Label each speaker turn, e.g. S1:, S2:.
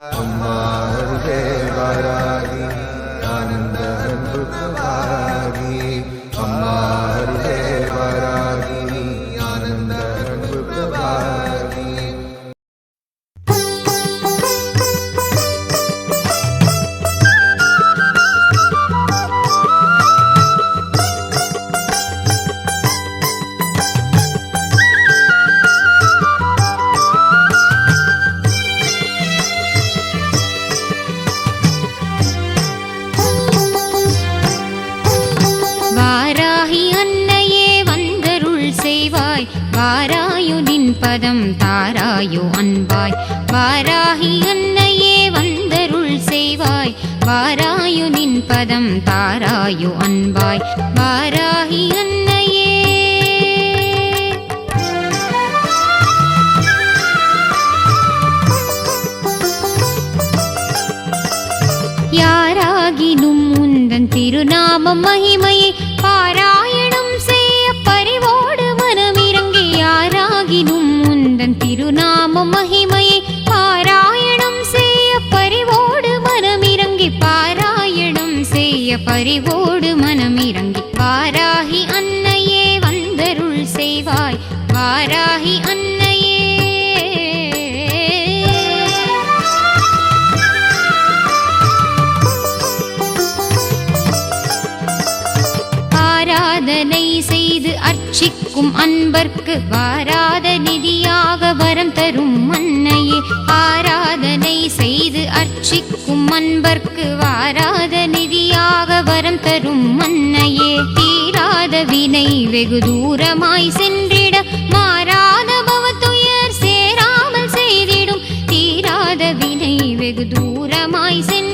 S1: அம்மா அருகே வாராகி ஆனந்த அன்பு வாராகி அம்மா அருகே வாராகி ஆனந்த அன்பு வாராகி
S2: வாராயுனின் பதம் தாராயோ அன்பாய் வாராகி அன்னையே வந்தருள் செய்வாய் வாராயுனின் பதம் தாராயோ அன்பாய் வாராகி அன்னையே யாராகினும் உந்தன் திருநாமம் மகிமையை பாராயணம் செய்ய பரிவோடு மனமிறங்கி யாராகினும் உந்தன் திருநாமம் மகிமையை பாராயணம் செய்ய பரிவோடு மனமிறங்கி பாராயணம் செய்ய பரிவோடு மனமிறங்கி வாராகி அன்னையே வந்தருள் செய்வாய் வாராகி அன்னையே ஆராதனை செய்து அர்ச்சிக்கும் அன்பர்க்கு வாராத நிதியாக வரம் தரும் அன்னையே ஆராதனை செய்து அர்ச்சிக்கும் அன்பர்க்கு வாராத நிதியாக வரம் தரும் அன்னையே தீராத வினை வெகு தூரமாய் சென்றிட மாறாத பவத்துயர் சேராமல் செய்திடும் தீராத வினை வெகு தூரமாய் சென்று